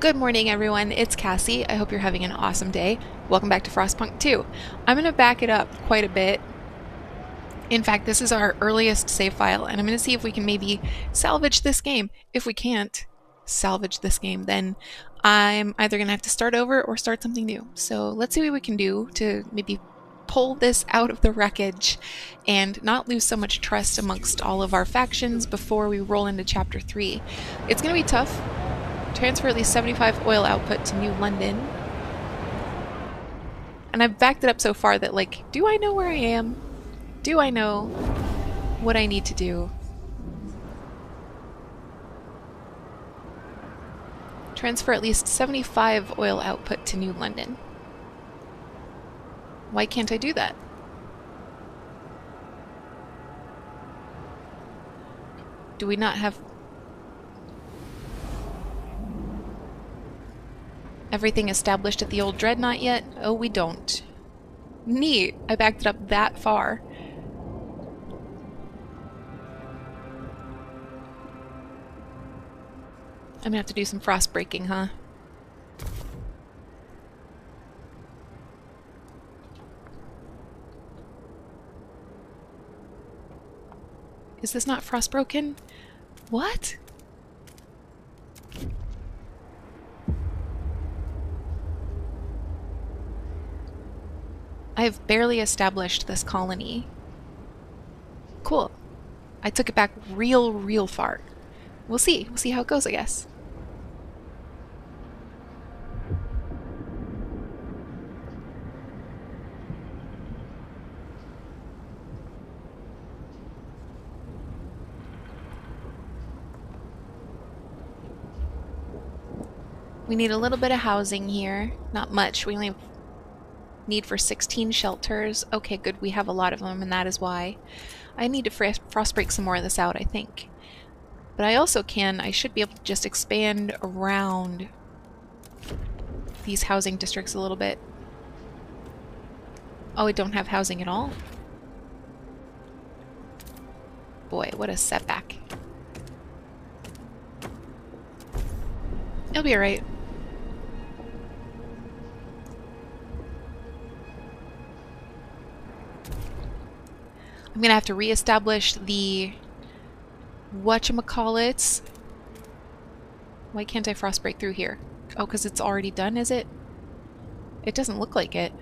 Good morning, everyone. It's Cassie. I hope you're having an awesome day. Welcome back to Frostpunk 2. I'm going to back it up quite a bit. In fact, this is our earliest save file, and I'm going to see if we can maybe salvage this game. If we can't salvage this game, then I'm either going to have to start over or start something new. So let's see what we can do to maybe pull this out of the wreckage and not lose so much trust amongst all of our factions before we roll into Chapter 3. It's going to be tough. Transfer at least 75 oil output to New London. And I've backed it up so far that, like, do I know where I am? Do I know what I need to do? Transfer at least 75 oil output to New London. Why can't I do that? Do we not have everything established at the old dreadnought yet? Oh, we don't. Neat. I backed it up that far. I'm gonna have to do some frost breaking, huh? Is this not frost broken? What? I have barely established this colony. Cool. I took it back real far. We'll see. We'll see how it goes, I guess. We need a little bit of housing here. Not much. We only have need for 16 shelters. Okay, good. We have a lot of them, and that is why. I need to frost break some more of this out, I think. But I also I should be able to just expand around these housing districts a little bit. Oh, we don't have housing at all? Boy, what a setback. It'll be alright. I'm gonna have to reestablish the whatchamacallits. Why can't I frost break through here? Oh, because it's already done, is it? It doesn't look like it.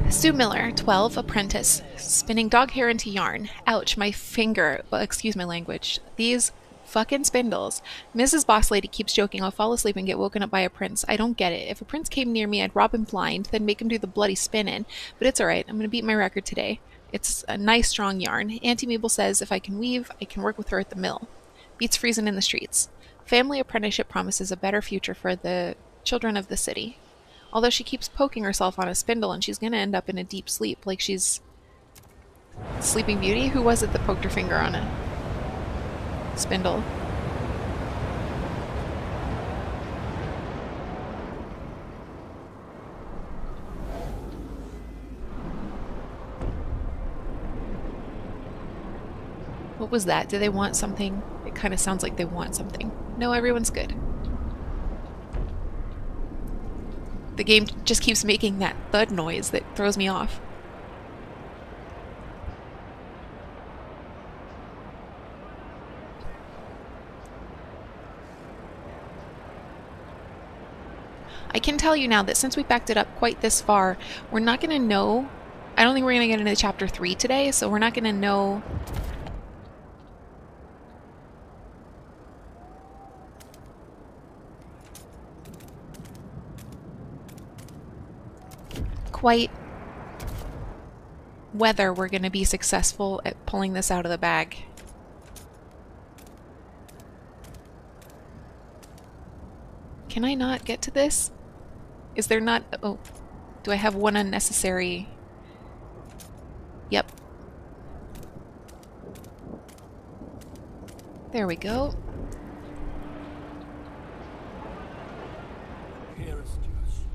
Sue Miller, 12, apprentice, spinning dog hair into yarn. Ouch, my finger. Well, excuse my language. These fucking spindles. Mrs. Boss Lady keeps joking I'll fall asleep and get woken up by a prince. I don't get it. If a prince came near me, I'd rob him blind, then make him do the bloody spinning. But it's alright. I'm gonna beat my record today. It's a nice strong yarn. Auntie Mabel says if I can weave, I can work with her at the mill. Beats freezing in the streets. Family apprenticeship promises a better future for the children of the city. Although she keeps poking herself on a spindle and she's gonna end up in a deep sleep like she's Sleeping Beauty. Who was it that poked her finger on a spindle? What was that? Do they want something? It kind of sounds like they want something. No, everyone's good. The game just keeps making that thud noise that throws me off. I can tell you now that since we backed it up quite this far, we're not going to know. I don't think we're going to get into Chapter 3 today, so we're not going to know quite whether we're going to be successful at pulling this out of the bag. Can I not get to this? Is there not... Oh, do I have one unnecessary... Yep. There we go.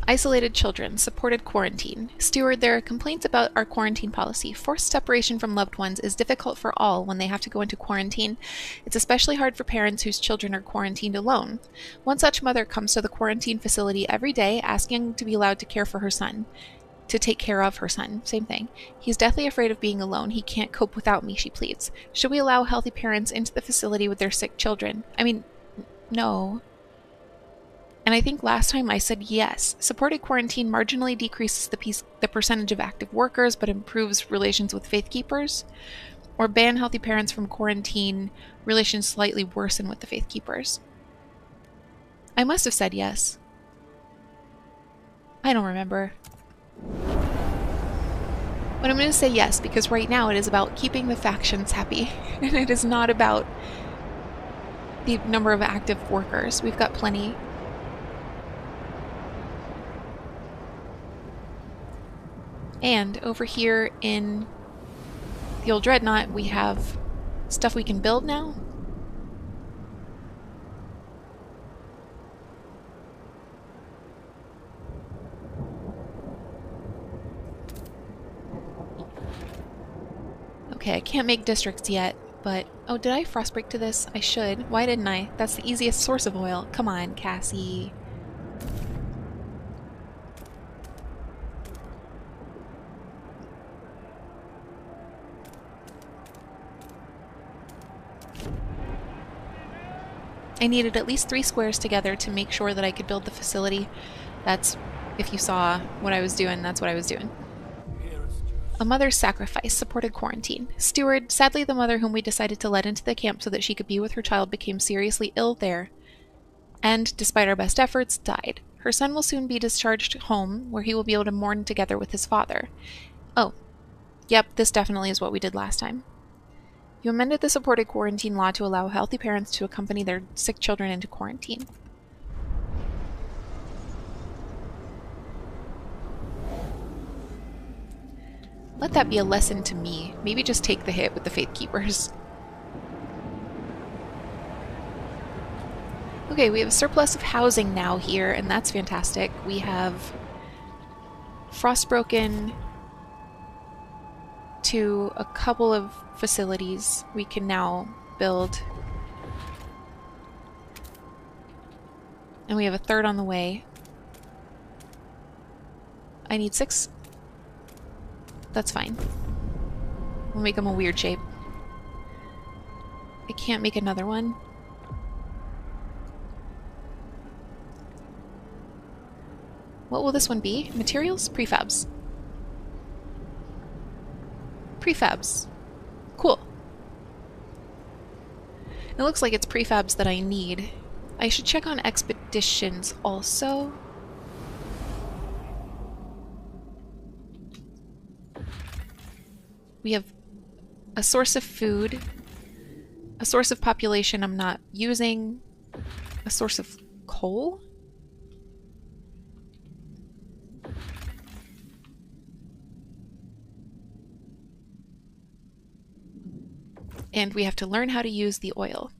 Isolated children, supported quarantine. Steward, there are complaints about our quarantine policy. Forced separation from loved ones is difficult for all when they have to go into quarantine. It's especially hard for parents whose children are quarantined alone. One such mother comes to the quarantine facility every day asking to be allowed to care for her son. To take care of her son. Same thing. He's deathly afraid of being alone. He can't cope without me, she pleads. Should we allow healthy parents into the facility with their sick children? I mean, no. And I think last time I said yes. Supported quarantine marginally decreases the percentage of active workers but improves relations with faith keepers. Or ban healthy parents from quarantine, relations slightly worsen with the faith keepers. I must have said yes. I don't remember. But I'm going to say yes because right now it is about keeping the factions happy. And it is not about the number of active workers. We've got plenty. And over here in the old dreadnought, we have stuff we can build now. Okay, I can't make districts yet, but... Oh, did I frostbreak to this? I should. Why didn't I? That's the easiest source of oil. Come on, Cassie. I needed at least 3 squares together to make sure that I could build the facility. That's, if you saw what I was doing, that's what I was doing. A mother's sacrifice, supported quarantine. Steward, sadly the mother whom we decided to let into the camp so that she could be with her child became seriously ill there, and, despite our best efforts, died. Her son will soon be discharged home, where he will be able to mourn together with his father. Oh, yep, this definitely is what we did last time. You amended the supported quarantine law to allow healthy parents to accompany their sick children into quarantine. Let that be a lesson to me. Maybe just take the hit with the Faith Keepers. Okay, we have a surplus of housing now here, and that's fantastic. We have Frostbroken to a couple of facilities we can now build. And we have a third on the way. I need 6. That's fine. We'll make them a weird shape. I can't make another one. What will this one be? Materials? Prefabs. Prefabs. Cool. It looks like it's prefabs that I need. I should check on expeditions also. We have a source of food, a source of population I'm not using, a source of coal? And we have to learn how to use the oil.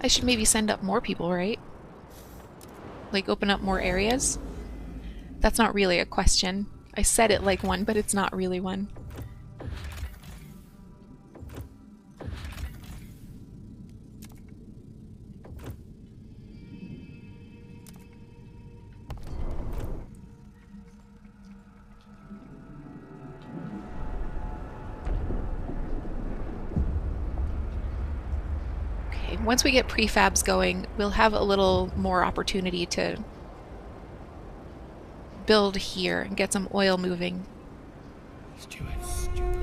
I should maybe send up more people, right? Like open up more areas? That's not really a question. I said it like one, but it's not really one. Once we get prefabs going, we'll have a little more opportunity to build here and get some oil moving.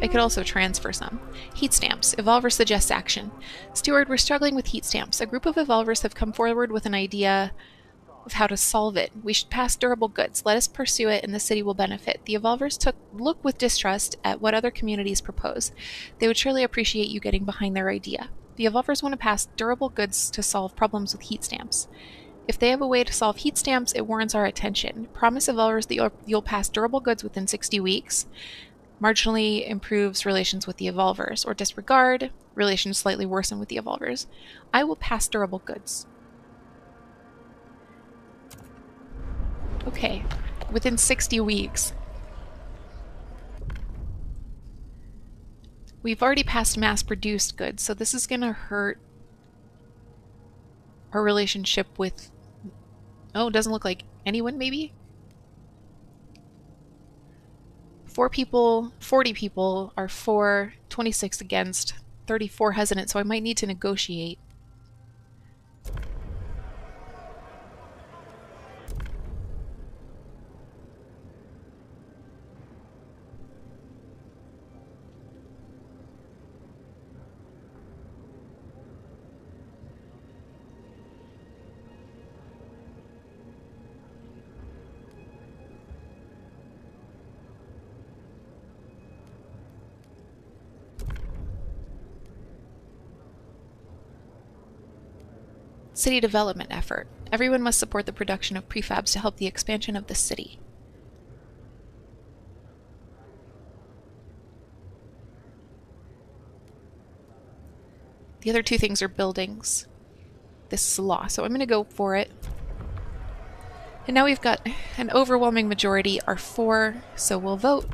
I could also transfer some. Heat stamps. Evolver suggests action. Steward, we're struggling with heat stamps. A group of evolvers have come forward with an idea of how to solve it. We should pass durable goods. Let us pursue it and the city will benefit. The evolvers look with distrust at what other communities propose. They would surely appreciate you getting behind their idea. The evolvers want to pass durable goods to solve problems with heat stamps. If they have a way to solve heat stamps, it warrants our attention. Promise evolvers that you'll pass durable goods within 60 weeks. Marginally improves relations with the evolvers, or disregard, relations slightly worsen with the evolvers. I will pass durable goods. Okay, within 60 weeks. We've already passed mass-produced goods, so this is gonna hurt our relationship with... Oh, it doesn't look like anyone, maybe? 4 people, 40 people are for, 26 against, 34 hesitant, so I might need to negotiate. City development effort. Everyone must support the production of prefabs to help the expansion of the city. The other 2 things are buildings. This is a law, so I'm going to go for it. And now we've got an overwhelming majority are for, so we'll vote.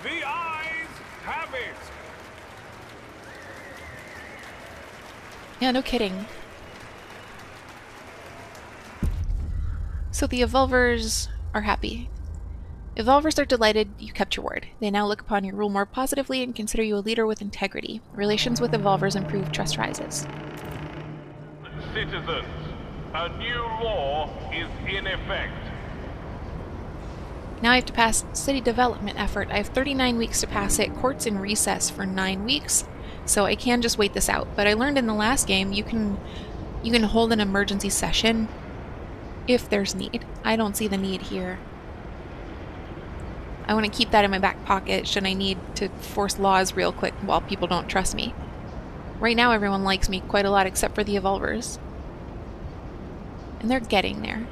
The eyes have it! Yeah, no kidding. So the evolvers are happy. Evolvers are delighted you kept your word. They now look upon your rule more positively and consider you a leader with integrity. Relations with evolvers improve, trust rises. Citizens, a new law is in effect. Now I have to pass city development effort. I have 39 weeks to pass it. Court's in recess for 9 weeks, so I can just wait this out. But I learned in the last game you can hold an emergency session if there's need. I don't see the need here. I want to keep that in my back pocket should I need to force laws real quick while people don't trust me. Right now everyone likes me quite a lot except for the evolvers. And they're getting there.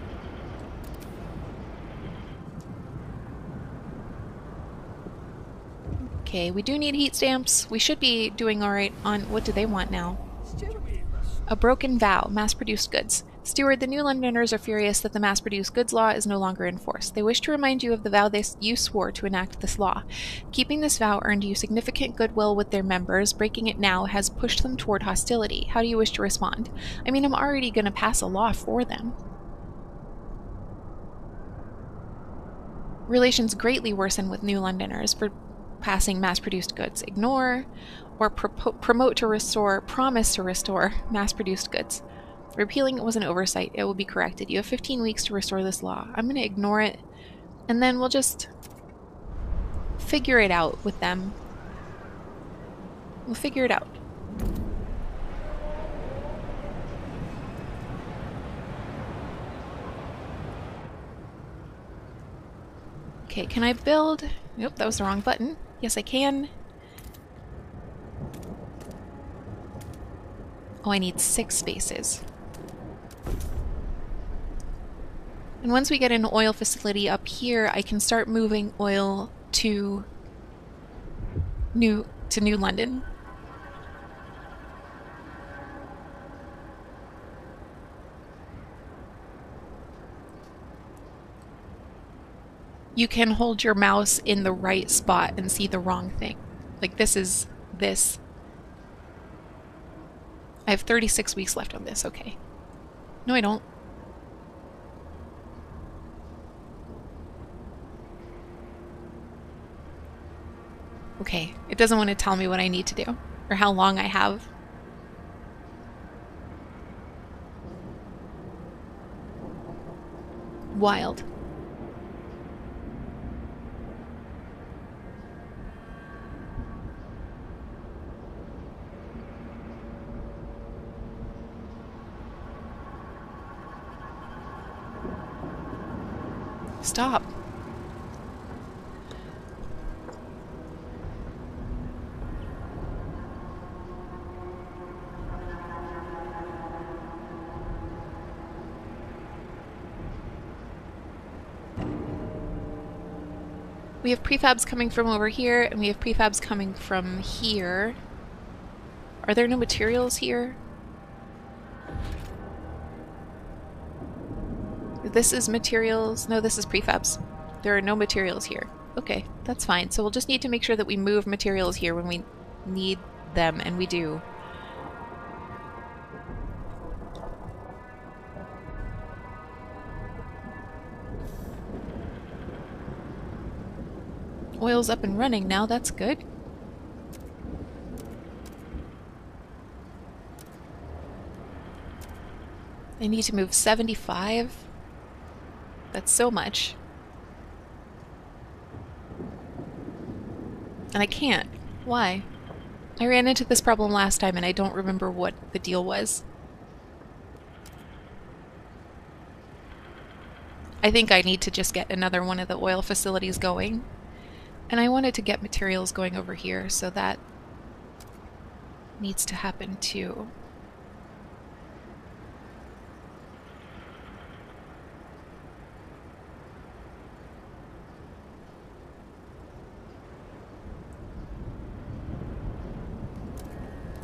Okay, we do need heat stamps. We should be doing alright on... What do they want now? A broken vow. Mass-produced goods. Steward, the New Londoners are furious that the mass-produced goods law is no longer in force. They wish to remind you of the vow you swore to enact this law. Keeping this vow earned you significant goodwill with their members. Breaking it now has pushed them toward hostility. How do you wish to respond? I mean, I'm already going to pass a law for them. Relations greatly worsen with New Londoners for passing mass-produced goods. Ignore or promote to restore, promise to restore mass-produced goods. Repealing it was an oversight. It will be corrected. You have 15 weeks to restore this law. I'm going to ignore it, and then we'll just figure it out with them. We'll figure it out. Okay, can I build... Nope, that was the wrong button. Yes, I can. Oh, I need 6 spaces. And once we get an oil facility up here, I can start moving oil to New London. You can hold your mouse in the right spot and see the wrong thing. Like this is this. I have 36 weeks left on this, okay. No, I don't. Okay, it doesn't want to tell me what I need to do, or how long I have. Wild. Stop. We have prefabs coming from over here, and we have prefabs coming from here. Are there no materials here? This is materials. No, this is prefabs. There are no materials here. Okay, that's fine. So we'll just need to make sure that we move materials here when we need them, and we do. Oil's up and running now, that's good. I need to move 75. That's so much. And I can't. Why? I ran into this problem last time and I don't remember what the deal was. I think I need to just get another one of the oil facilities going. And I wanted to get materials going over here, so that needs to happen too.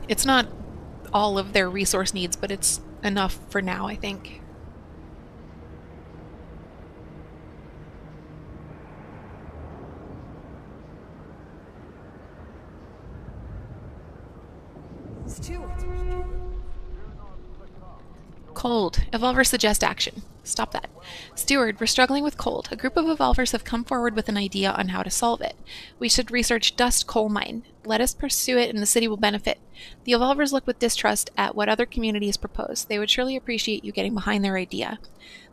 It's not all of their resource needs, but it's enough for now, I think. Cold. Evolvers suggest action. Stop that. Steward, we're struggling with cold. A group of evolvers have come forward with an idea on how to solve it. We should research dust coal mine. Let us pursue it and the city will benefit. The evolvers look with distrust at what other communities propose. They would surely appreciate you getting behind their idea.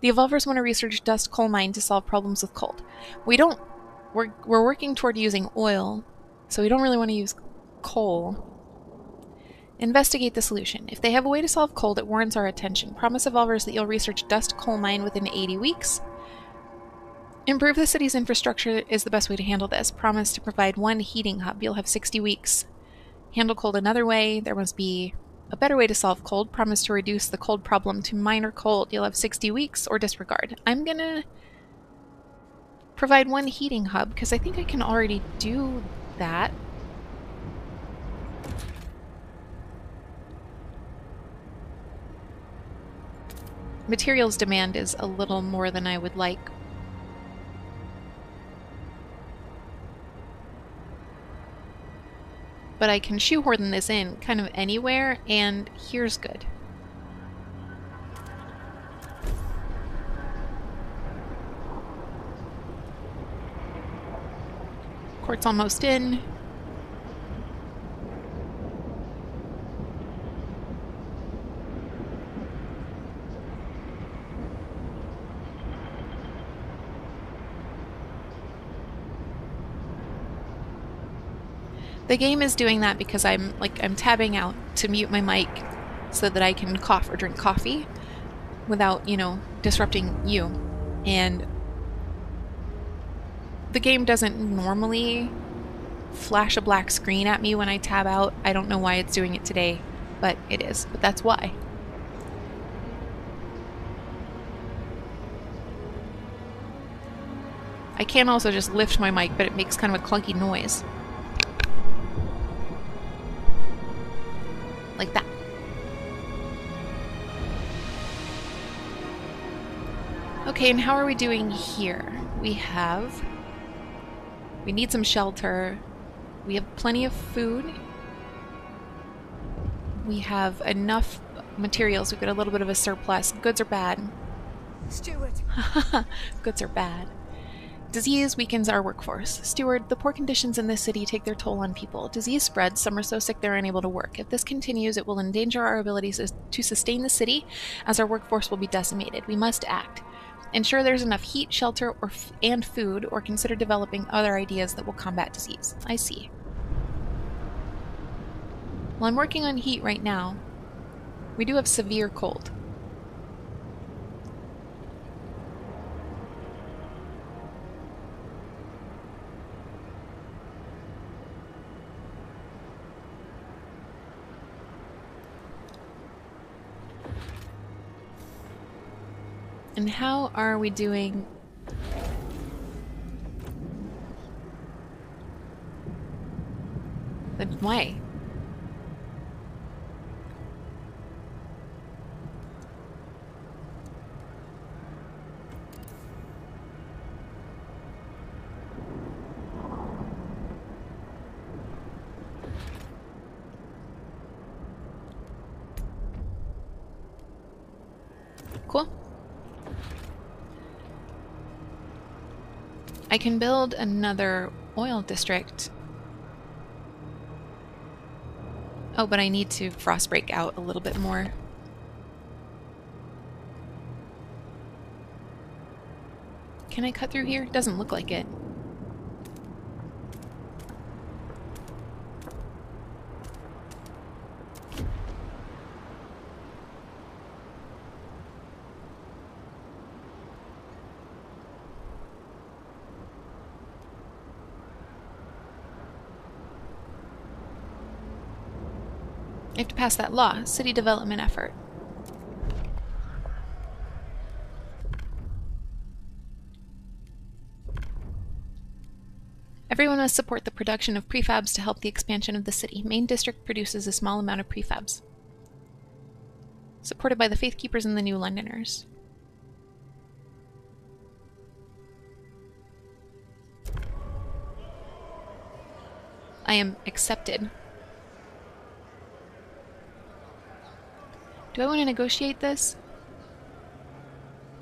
The evolvers want to research dust coal mine to solve problems with cold. We're working toward using oil, so we don't really want to use coal. Investigate the solution. If they have a way to solve cold, it warrants our attention. Promise evolvers that you'll research dust coal mine within 80 weeks. Improve the city's infrastructure is the best way to handle this. Promise to provide one heating hub. You'll have 60 weeks. Handle cold another way. There must be a better way to solve cold. Promise to reduce the cold problem to minor cold. You'll have 60 weeks or disregard. I'm gonna provide one heating hub because I think I can already do that. Materials demand is a little more than I would like. But I can shoehorn this in kind of anywhere, and here's good. Quartz almost in. The game is doing that because I'm tabbing out to mute my mic so that I can cough or drink coffee without, disrupting you. And the game doesn't normally flash a black screen at me when I tab out. I don't know why it's doing it today, but it is. But that's why. I can also just lift my mic, but it makes kind of a clunky noise. Like that. Okay, and how are we doing here? We need some shelter. We have plenty of food. We have enough materials. We've got a little bit of a surplus. Goods are bad. Steward. Goods are bad. Disease weakens our workforce. Steward, the poor conditions in this city take their toll on people. Disease spreads, some are so sick they're unable to work. If this continues, it will endanger our abilities to sustain the city, as our workforce will be decimated. We must act. Ensure there's enough heat, shelter, and food, or consider developing other ideas that will combat disease. I see. Well, I'm working on heat right now. We do have severe cold. And how are we doing? Then why? Cool. I can build another oil district. Oh, but I need to frost break out a little bit more. Can I cut through here? Doesn't look like it. I have to pass that law. City development effort. Everyone must support the production of prefabs to help the expansion of the city. Main district produces a small amount of prefabs. Supported by the Faith Keepers and the New Londoners. I am accepted. Do I want to negotiate this?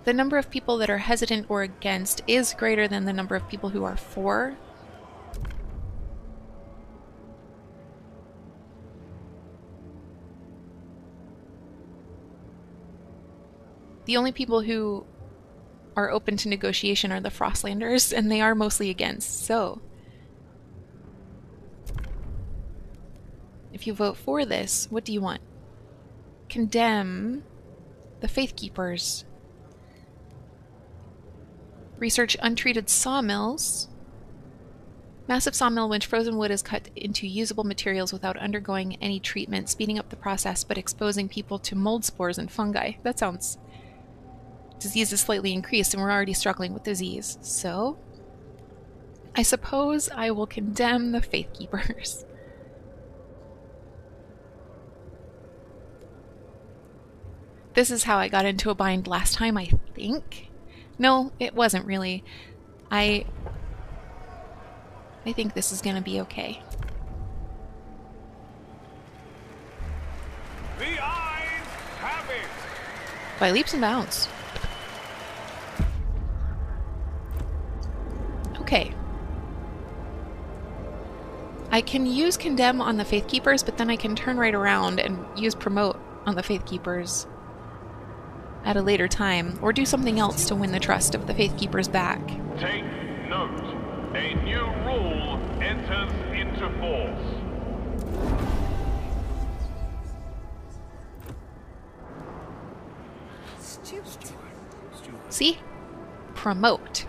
The number of people that are hesitant or against is greater than the number of people who are for. The only people who are open to negotiation are the Frostlanders, and they are mostly against, so... If you vote for this, what do you want? Condemn the Faith Keepers. Research untreated sawmills. Massive sawmill in which frozen wood is cut into usable materials without undergoing any treatment, speeding up the process but exposing people to mold spores and fungi. That sounds... Disease is slightly increased and we're already struggling with disease. So, I suppose I will condemn the Faith Keepers. This is how I got into a bind last time, I think. No, it wasn't really. I think this is gonna be okay. The eyes have it! By leaps and bounds. Okay. I can use condemn on the Faith Keepers, but then I can turn right around and use promote on the Faith Keepers at a later time, or do something else to win the trust of the Faith Keepers back. Take note. A new rule enters into force. See? Promote.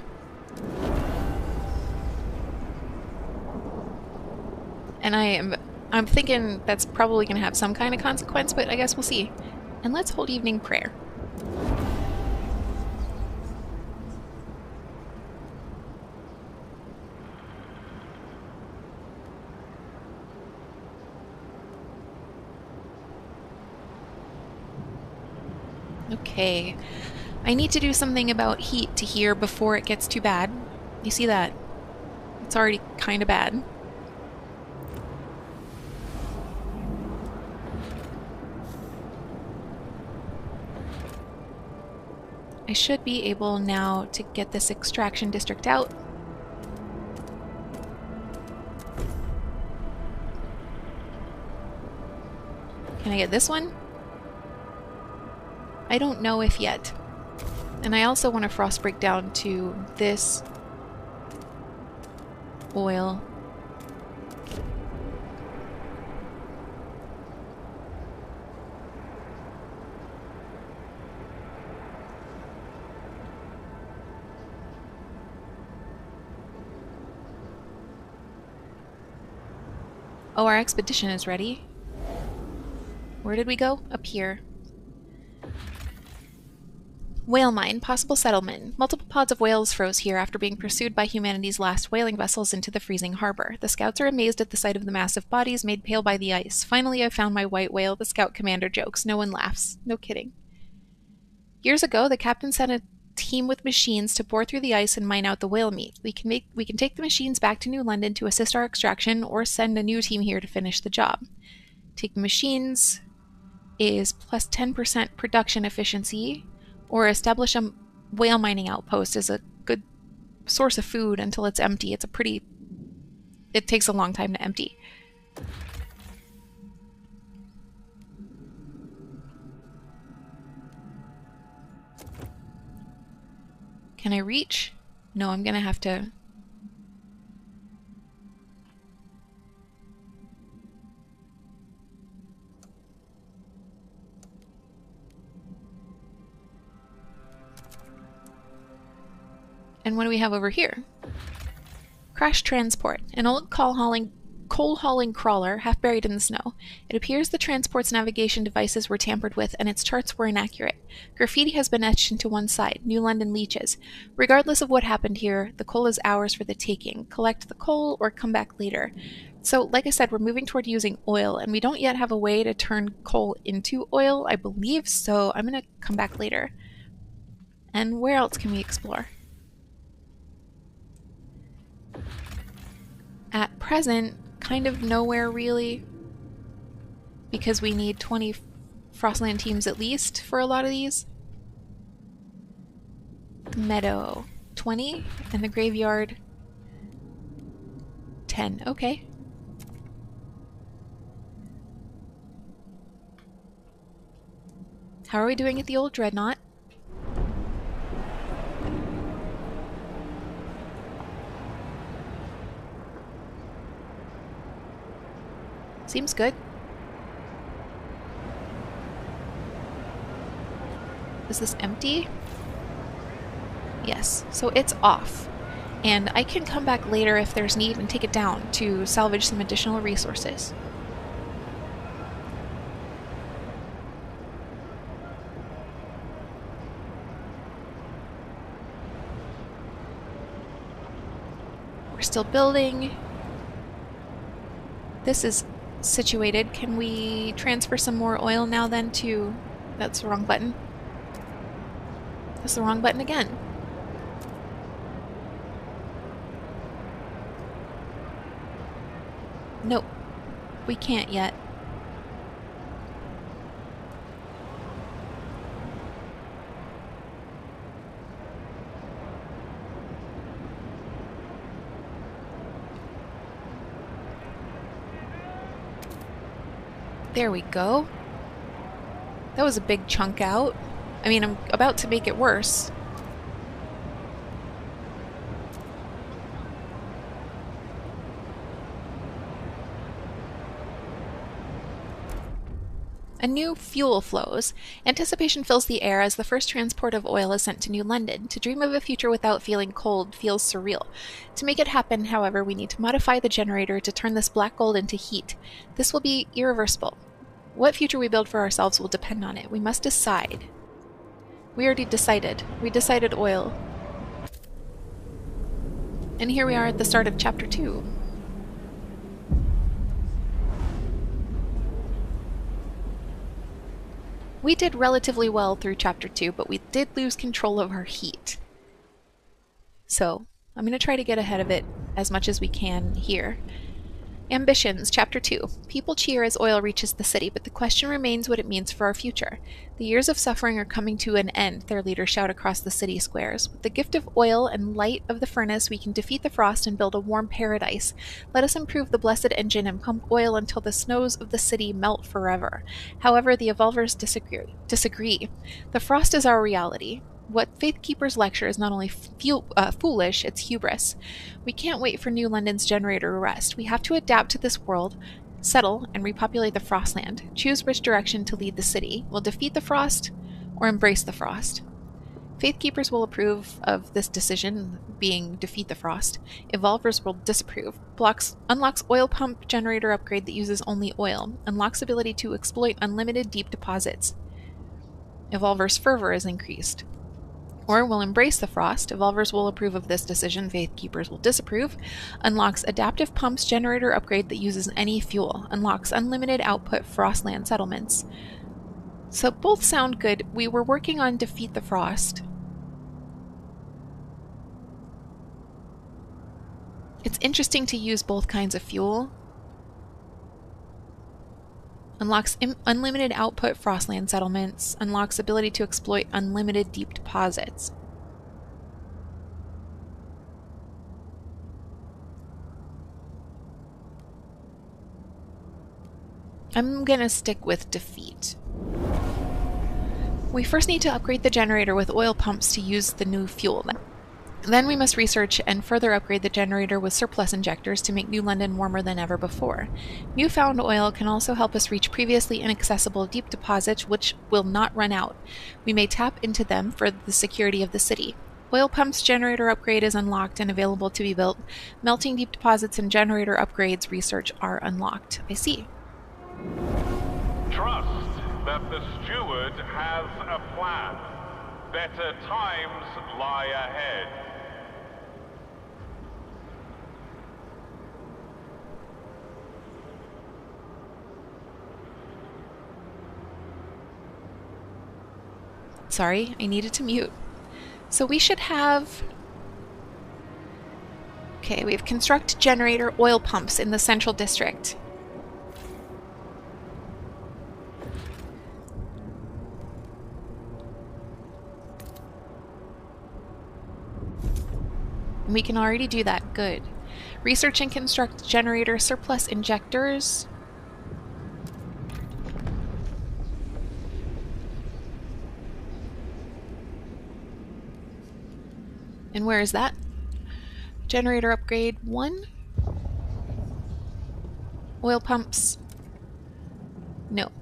And I'm thinking that's probably going to have some kind of consequence, but I guess we'll see. And let's hold evening prayer. Okay, I need to do something about heat to here before it gets too bad. You see that? It's already kind of bad. I should be able now to get this extraction district out. Can I get this one? I don't know if yet. And I also want to frost break down to this oil. Oh, our expedition is ready. Where did we go? Up here. Whale mine, possible settlement. Multiple pods of whales froze here after being pursued by humanity's last whaling vessels into the freezing harbor. The scouts are amazed at the sight of the massive bodies made pale by the ice. Finally, I found my white whale, the scout commander jokes. No one laughs. No kidding. Years ago, the captain sent a team with machines to bore through the ice and mine out the whale meat. We can take the machines back to New London to assist our extraction or send a new team here to finish the job. Taking machines is plus 10% production efficiency, or establish a whale mining outpost is a good source of food until it's empty. It takes a long time to empty. Can I reach? No, I'm gonna have to... And what do we have over here? Crash transport. An old coal-hauling crawler, half buried in the snow. It appears the transport's navigation devices were tampered with and its charts were inaccurate. Graffiti has been etched into one side. New London leeches. Regardless of what happened here, the coal is ours for the taking. Collect the coal or come back later. So, like I said, we're moving toward using oil, and we don't yet have a way to turn coal into oil, I believe, so I'm gonna come back later. And where else can we explore? At present, kind of nowhere really, because we need 20 Frostland teams at least for a lot of these. The meadow, 20, and the graveyard, 10. Okay. How are we doing at the old dreadnought? Seems good. Is this empty? Yes, so it's off. And I can come back later if there's need and take it down to salvage some additional resources. We're still building. This is situated. Can we transfer some more oil now then to... That's the wrong button. That's the wrong button again. Nope. We can't yet. There we go. That was a big chunk out. I mean, I'm about to make it worse. A new fuel flows. Anticipation fills the air as the first transport of oil is sent to New London. To dream of a future without feeling cold feels surreal. To make it happen, however, we need to modify the generator to turn this black gold into heat. This will be irreversible. What future we build for ourselves will depend on it. We must decide. We already decided. We decided oil. And here we are at the start of Chapter 2. We did relatively well through Chapter 2, but we did lose control of our heat. So, I'm going to try to get ahead of it as much as we can here. Ambitions, Chapter 2. People cheer as oil reaches the city, but the question remains what it means for our future. The years of suffering are coming to an end, their leaders shout across the city squares. With the gift of oil and light of the furnace, we can defeat the frost and build a warm paradise. Let us improve the blessed engine and pump oil until the snows of the city melt forever. However, the evolvers disagree. The frost is our reality. What Faithkeeper's lecture is not only foolish, it's hubris. We can't wait for New London's generator to rest. We have to adapt to this world, settle, and repopulate the Frostland. Choose which direction to lead the city. We'll defeat the frost or embrace the frost. Faithkeepers will approve of this decision, being defeat the frost. Evolvers will disapprove. Unlocks oil pump generator upgrade that uses only oil. Unlocks ability to exploit unlimited deep deposits. Evolver's fervor is increased. Or will embrace the frost. Evolvers will approve of this decision. Faithkeepers will disapprove. Unlocks adaptive pumps generator upgrade that uses any fuel. Unlocks unlimited output frostland settlements. So both sound good. We were working on defeat the frost. It's interesting to use both kinds of fuel. Unlocks unlimited output frostland settlements. Unlocks ability to exploit unlimited deep deposits. I'm gonna stick with defeat. We first need to upgrade the generator with oil pumps to use the new fuel. Then we must research and further upgrade the generator with surplus injectors to make New London warmer than ever before. Newfound oil can also help us reach previously inaccessible deep deposits which will not run out. We may tap into them for the security of the city. Oil pumps generator upgrade is unlocked and available to be built. Melting deep deposits and generator upgrades research are unlocked. I see. Trust that the steward has a plan. Better times lie ahead. Sorry, I needed to mute. So we should have... Okay, we have construct generator oil pumps in the central district. We can already do that. Good. Research and construct generator surplus injectors. And where is that? Generator upgrade 1. Oil pumps. No.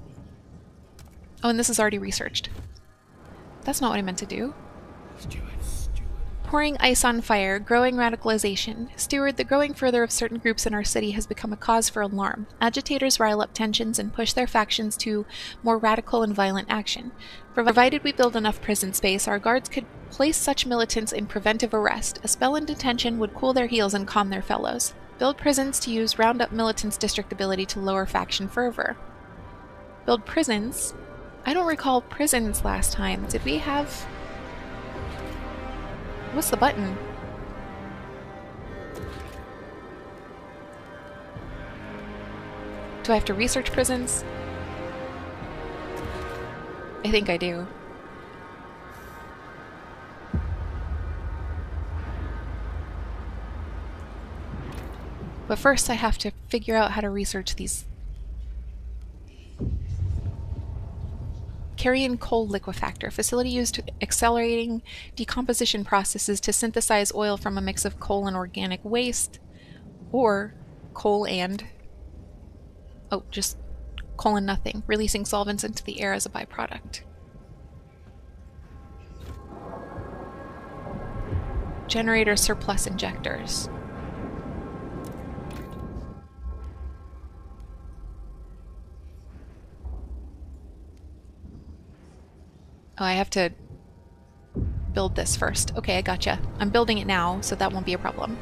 Oh, and this is already researched. That's not what I meant to do. Pouring ice on fire, growing radicalization. Steward, the growing further of certain groups in our city has become a cause for alarm. Agitators rile up tensions and push their factions to more radical and violent action. Provided we build enough prison space, our guards could place such militants in preventive arrest. A spell in detention would cool their heels and calm their fellows. Build prisons to use round-up militants' district ability to lower faction fervor. Build prisons? I don't recall prisons last time. Did we have... What's the button? Do I have to research prisons? I think I do. But first I have to figure out how to research these. Carrion coal liquefactor, facility used to accelerating decomposition processes to synthesize oil from a mix of coal and organic waste, or coal and, oh, just coal and nothing, releasing solvents into the air as a byproduct. Generator surplus injectors. Oh, I have to build this first. Okay, I gotcha. I'm building it now, so that won't be a problem.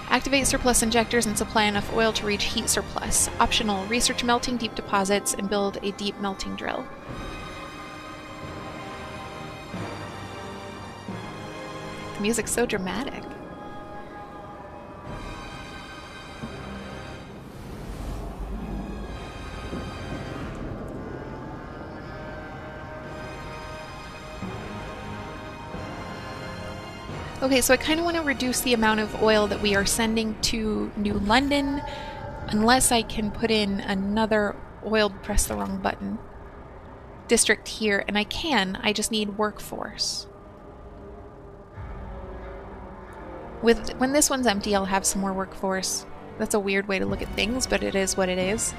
Activate surplus injectors and supply enough oil to reach heat surplus. Optional, research melting deep deposits and build a deep melting drill. The music's so dramatic. Okay, so I kind of want to reduce the amount of oil that we are sending to New London, unless I can put in another oil, press the wrong button, district here, and I can, I just need workforce. When this one's empty, I'll have some more workforce. That's a weird way to look at things, but it is what it is.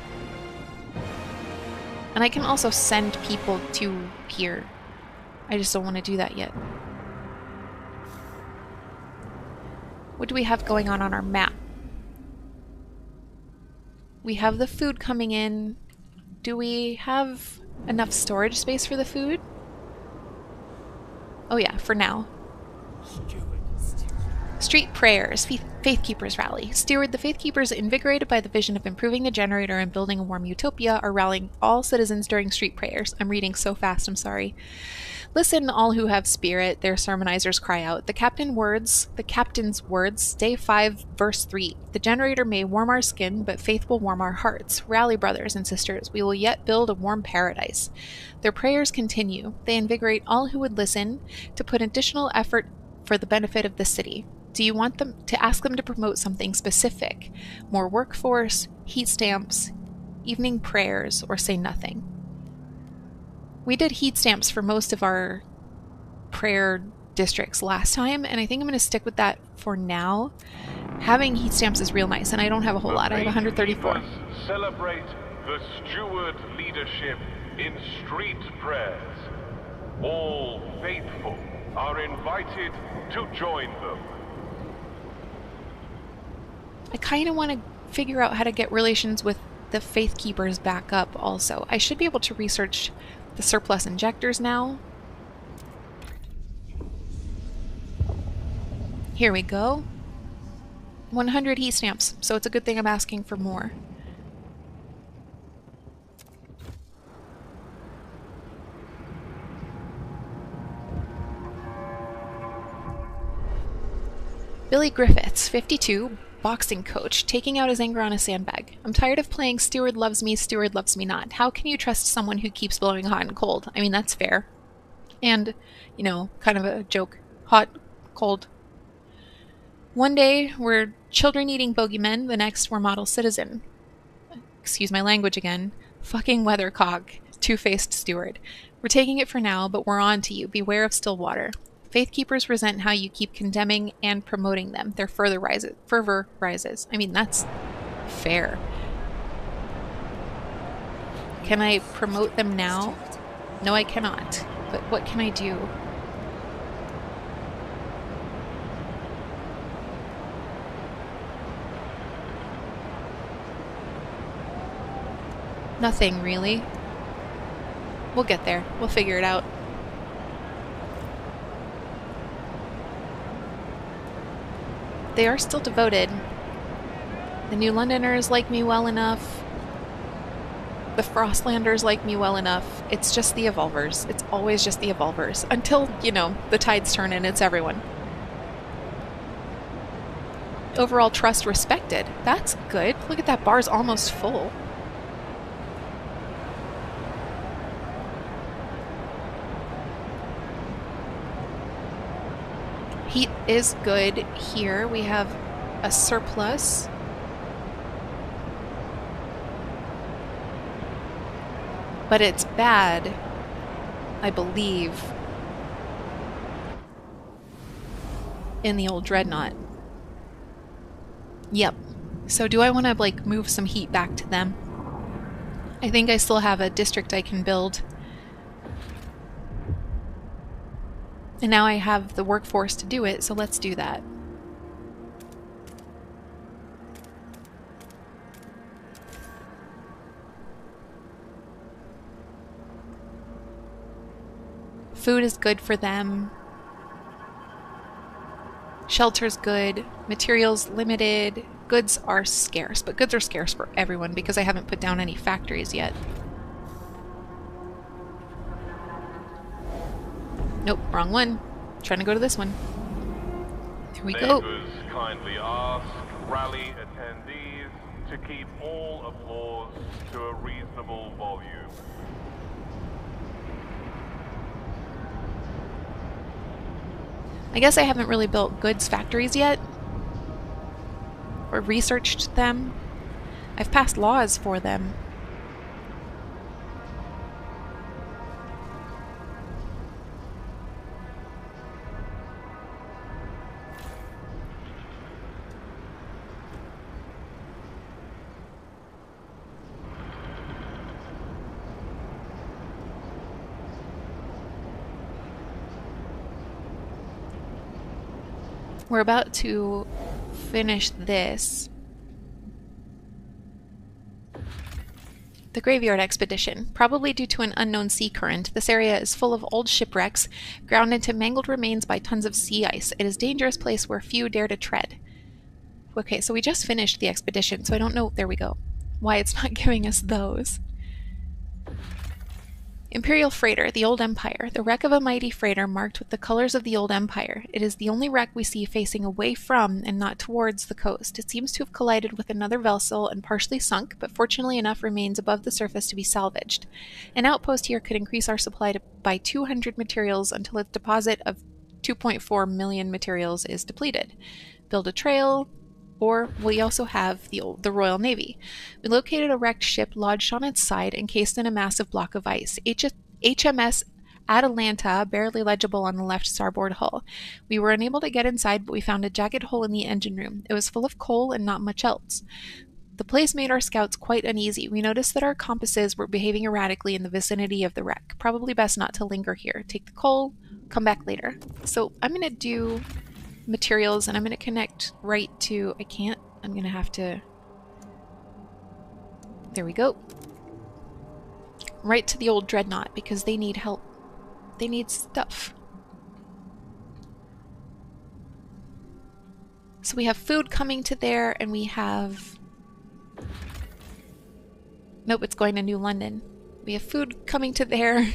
And I can also send people to here. I just don't want to do that yet. What do we have going on our map? We have the food coming in. Do we have enough storage space for the food? Oh yeah, for now. Street prayers, Faithkeepers rally. Steward, the Faithkeepers, invigorated by the vision of improving the generator and building a warm utopia, are rallying all citizens during street prayers. I'm reading so fast, I'm sorry. Listen, all who have spirit, their sermonizers cry out. The captain's words, day 5, verse 3. The generator may warm our skin, but faith will warm our hearts. Rally, brothers and sisters, we will yet build a warm paradise. Their prayers continue. They invigorate all who would listen to put additional effort for the benefit of the city. Do you want them to ask them to promote something specific? More workforce, heat stamps, evening prayers, or say nothing? We did heat stamps for most of our prayer districts last time, and I think I'm going to stick with that for now. Having heat stamps is real nice, and I don't have a whole lot. I have 134. Celebrate the steward leadership in street prayers. All faithful are invited to join them. I kind of want to figure out how to get relations with the Faithkeepers back up also. I should be able to research the surplus injectors now. Here we go. 100 heat stamps, so it's a good thing I'm asking for more. Billy Griffiths, 52, boxing coach, taking out his anger on a sandbag. I'm tired of playing Steward loves me not. How can you trust someone who keeps blowing hot and cold? I mean, that's fair. And, you know, kind of a joke. Hot, cold. One day, we're children eating bogeymen, the next, we're model citizen. Excuse my language again. Fucking weathercock, two-faced steward. We're taking it for now, but we're on to you. Beware of Stillwater. Faithkeepers resent how you keep condemning and promoting them. Their fervor rises. I mean, that's fair. Can I promote them now? No, I cannot. But what can I do? Nothing, really. We'll get there. We'll figure it out. They are still devoted. The New Londoners like me well enough. The Frostlanders like me well enough. It's just the Evolvers. It's always just the Evolvers. Until, you know, the tides turn and it's everyone. Overall trust respected. That's good. Look at that, bar's almost full. Heat is good here. We have a surplus. But it's bad, I believe, in the old Dreadnought. Yep. So do I want to, like, move some heat back to them? I think I still have a district I can build. And now I have the workforce to do it, so let's do that. Food is good for them. Shelter's good. Materials limited. Goods are scarce, but goods are scarce for everyone because I haven't put down any factories yet. Nope, wrong one. Trying to go to this one. Here we go. Neighbors kindly ask rally attendees to keep all applause to a reasonable volume. I guess I haven't really built goods factories yet. Or researched them. I've passed laws for them. We're about to finish this. The graveyard expedition. Probably due to an unknown sea current, this area is full of old shipwrecks, ground into mangled remains by tons of sea ice. It is a dangerous place where few dare to tread. Okay, so we just finished the expedition, so I don't know, there we go, why it's not giving us those. Imperial Freighter, the Old Empire. The wreck of a mighty freighter marked with the colors of the Old Empire. It is the only wreck we see facing away from and not towards the coast. It seems to have collided with another vessel and partially sunk, but fortunately enough remains above the surface to be salvaged. An outpost here could increase our supply by 200 materials until its deposit of 2.4 million materials is depleted. Build a trail, or we also have the Royal Navy. We located a wrecked ship lodged on its side, encased in a massive block of ice. HMS Atalanta, barely legible on the left starboard hull. We were unable to get inside, but we found a jagged hole in the engine room. It was full of coal and not much else. The place made our scouts quite uneasy. We noticed that our compasses were behaving erratically in the vicinity of the wreck. Probably best not to linger here. Take the coal, come back later. So I'm going to do materials, and I'm going to connect right to, I can't, I'm going to have to, there we go, right to the old dreadnought, because they need help. They need stuff. So we have food coming to there, and we have, nope, it's going to New London. We have food coming to there,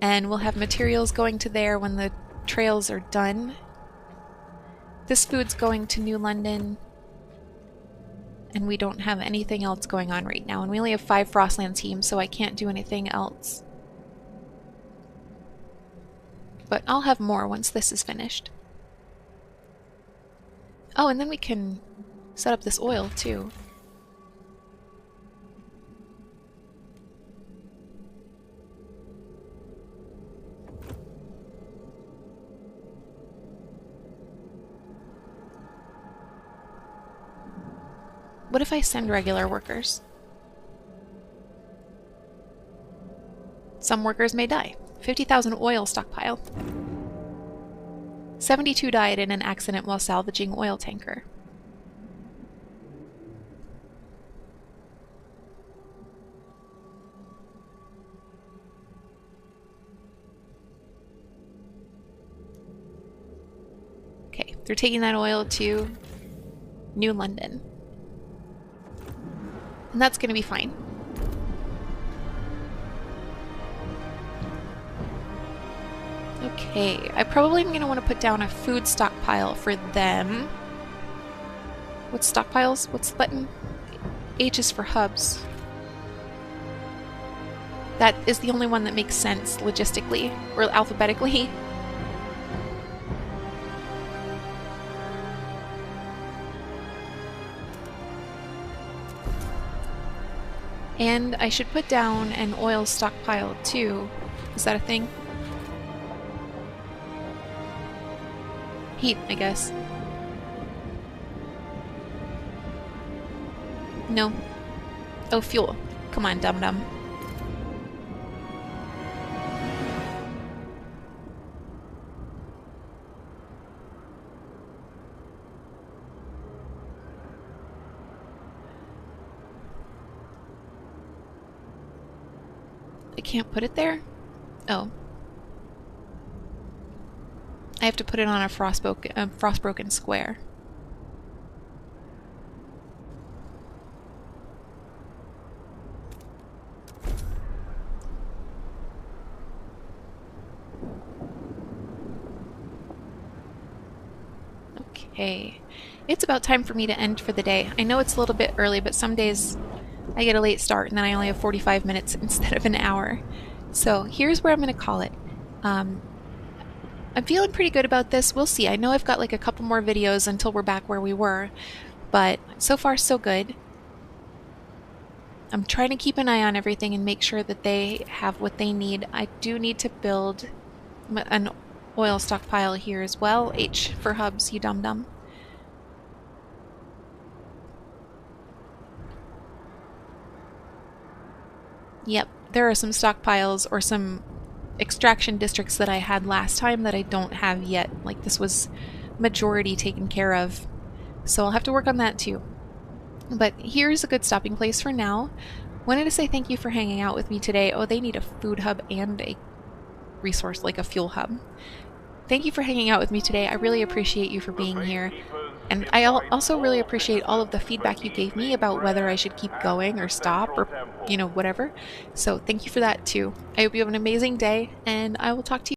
and we'll have materials going to there when the trails are done. This food's going to New London, and we don't have anything else going on right now, and we only have 5 Frostland teams, so I can't do anything else. But I'll have more once this is finished. Oh, and then we can set up this oil too. What if I send regular workers? Some workers may die. 50,000 oil stockpile. 72 died in an accident while salvaging oil tanker. Okay, they're taking that oil to New London. And that's going to be fine. Okay, I probably am going to want to put down a food stockpile for them. What's stockpiles? What's the button? H is for hubs. That is the only one that makes sense logistically, or alphabetically. And I should put down an oil stockpile too. Is that a thing? Heat, I guess. No. Oh, fuel. Come on, dum-dum. I can't put it there? Oh. I have to put it on a frostbroken square. Okay. It's about time for me to end for the day. I know it's a little bit early, but some days I get a late start and then I only have 45 minutes instead of an hour. So here's where I'm going to call it. I'm feeling pretty good about this. We'll see. I know I've got like a couple more videos until we're back where we were, but so far so good. I'm trying to keep an eye on everything and make sure that they have what they need. I do need to build an oil stockpile here as well. H for hubs, you dum-dum. Yep, there are some stockpiles or some extraction districts that I had last time that I don't have yet. Like this was majority taken care of. So I'll have to work on that too. But here's a good stopping place for now. Wanted to say thank you for hanging out with me today. Oh, they need a food hub and a resource like a fuel hub. Thank you for hanging out with me today. I really appreciate you for The being here. Vapekeepers And I invite also really all appreciate all of the citizens for feedback you gave me evening about whether I prayers should keep at going the or stop central or, temple. whatever. So thank you for that too. I hope you have an amazing day, and I will talk to you